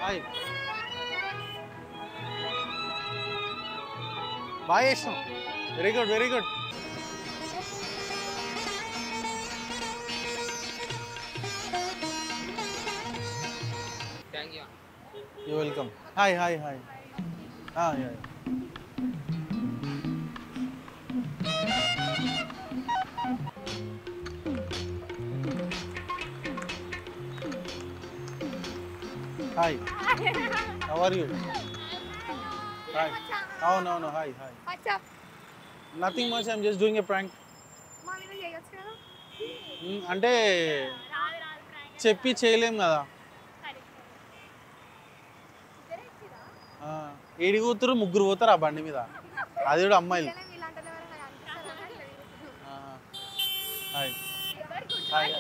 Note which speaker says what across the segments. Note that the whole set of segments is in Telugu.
Speaker 1: హాయ్ బాగా చేసినాం very good very good you welcome hi hi hi hi Hi. How are you? Hi. Oh no. Hi.
Speaker 2: What's up?
Speaker 1: Nothing much. I'm just doing a prank.
Speaker 2: Mommy will చేయొచ్చు కదా?
Speaker 1: అంటే చెప్పి చేయలేం కదా. ఏడి కూతురు ముగ్గురు పోతారు ఆ బండి మీద. అది కూడా అమ్మాయిలు. హాయ్. హాయ్.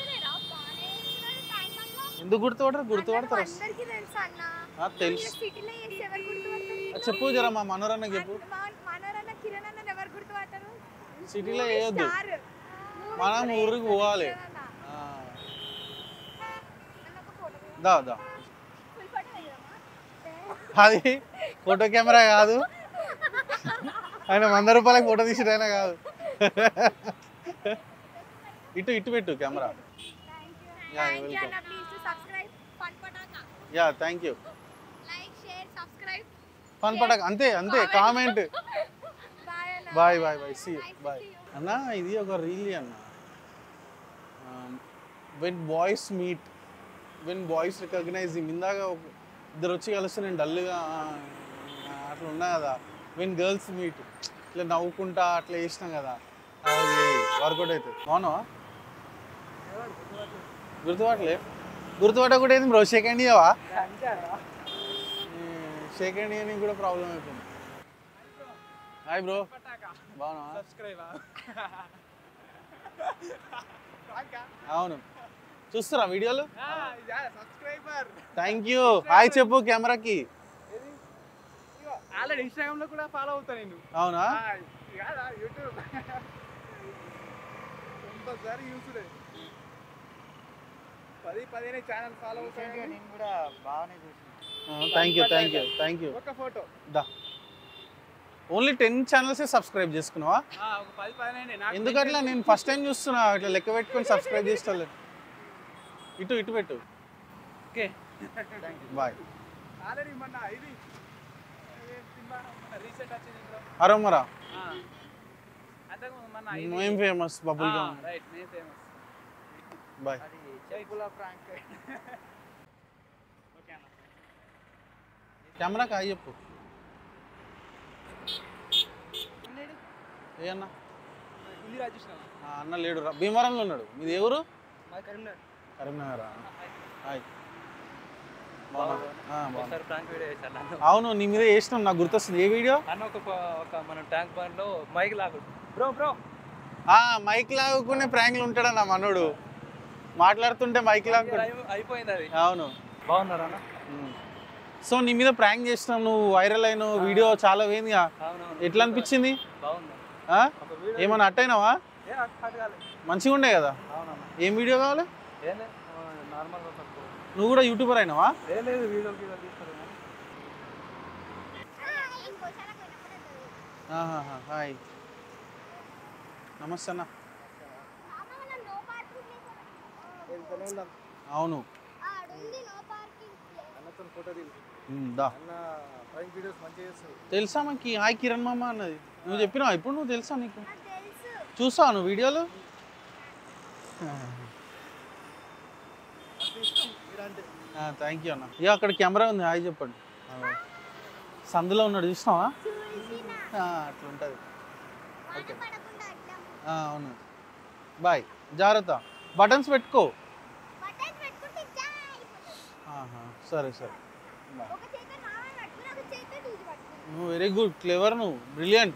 Speaker 1: ఎందుకు గుర్తుపడతారు తెలుసు చెప్పు జరా మా మనోరన్న చెప్పు సిటీలో వేయొద్దు మనం ఊరికి పోవాలి దా అది ఫోటో కెమెరా కాదు ఆయన 100 రూపాయలకి ఫోటో తీసేటైనా కాదు ఇటు పెట్టు కెమెరా యా థ్యాంక్ యూ ఫన్ పటాక్ అంతే కామెంట్ బాయ్ సీ బాయ్ అన్న ఇది ఒక రీల్ అన్న when boys meet when boys recognise ఇందాక ఇద్దరు వచ్చి కలిస్తే నేను డల్గా అట్లా ఉన్నా కదా వెన్ గర్ల్స్ మీట్ ఇట్లా నవ్వుకుంటా అట్లా చేసినాం కదా అది వర్కౌట్ అవుతుంది అవునా గుర్తుపట్టకూడదు ఏంది బ్రో షేక్ హ్యాండ్ ఇవ్వవా షేక్ హ్యాండ్ ఇవ్వడానికి కూడా ప్రాబ్లం అయిపోయింది హాయ్ బ్రో బాగున్నావా అవును చూస్తారా వీడియోలు థ్యాంక్ యూ హాయ్ చెప్పు కెమెరాకి
Speaker 3: ఇన్స్టాగ్రామ్ లో కూడా ఫాలో అవుతా నేను
Speaker 1: అవునా
Speaker 3: యూట్యూబ్ యూస్ పది ఛానల్ ఫాలో అవుతాను నేను కూడా బాగానే చూసాను
Speaker 1: థ్యాంక్ యూ
Speaker 3: ఒక ఫోటో
Speaker 1: దా ఓన్లీ 10 ఛానల్స్ సబ్స్క్రైబ్ చేసుకున్నావా
Speaker 3: ఒక 10
Speaker 1: ఎందుకట్లా నేను ఫస్ట్ టైం చూస్తున్నా ఇట్లా లెక్క పెట్టుకొని సబ్స్క్రైబ్ చేస్తాను ఇటు పెట్టు
Speaker 3: ఓకే
Speaker 1: బాయ్
Speaker 3: ఆల్రెడీ మొన్న ఇది రీసెంట్ వచ్చింది
Speaker 1: అరమరా
Speaker 3: అంతకు మొన్న
Speaker 1: మేము ఫేమస్ బబుల్ గమ్
Speaker 3: రైట్ నేను ఫేమస్
Speaker 1: బాయ్
Speaker 3: చెప్పుల ప్రాంక్ ఓకే అన్న
Speaker 1: కెమెరా కాయ చెప్పు ఏ అన్న
Speaker 3: ఇల్లు రాజేష్
Speaker 1: అన్న లేడు భీమవరంలో ఉన్నాడు మీది ఎవరు కరీంనగర్ హాయ్ అవును నీ మీద వేసినాం నాకు గుర్తొస్తుంది ఏ వీడియో
Speaker 3: అన్న ఒక మన ట్యాంక్ బండ్ లో మైక్ లాగు బ్రో
Speaker 1: మైక్ లాగుకునే ప్రాంక్లు ఉంటాడన్న మనోడు మాట్లాడుతుంటే మైక్ లాగు
Speaker 3: అయిపోయింది అది
Speaker 1: అవును
Speaker 3: బాగున్నారా అన్న
Speaker 1: సో నీ మీద ప్రాంక్ చేసినాం నువ్వు వైరల్ అయిన వీడియో చాలా పోయిందిగా ఎట్లా అనిపించింది ఏమన్నా అట్టయినావా మంచిగా ఉండే కదా ఏం వీడియో కావాలి నువ్వు కూడా యూట్యూబర్ అయినావా హాయ్ నమస్తే అన్న అవును తెలుసా మనకి హాయ్ కిరణ్ మామ అన్నది నువ్వు చెప్పినావా ఇప్పుడు నువ్వు తెలుసా నీకు చూసావా నువ్వు వీడియోలు థ్యాంక్ యూ అన్న ఇక అక్కడ కెమెరా ఉంది హాయ్ చెప్పండి సందులో ఉన్నాడు చూసినావా అట్లా ఉంటుంది ఓకే అవును బాయ్ జాగ్రత్త బటన్స్ పెట్టుకో సరే నువ్వు వెరీ గుడ్ క్లెవర్ నువ్వు బ్రిలియంట్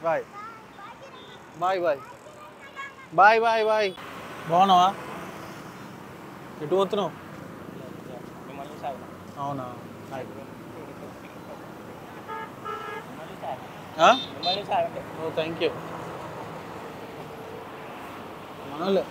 Speaker 1: బాయ్ బాగున్నావా ఎటు పోతున్నావు అవునా థ్యాంక్ యూ మనోలే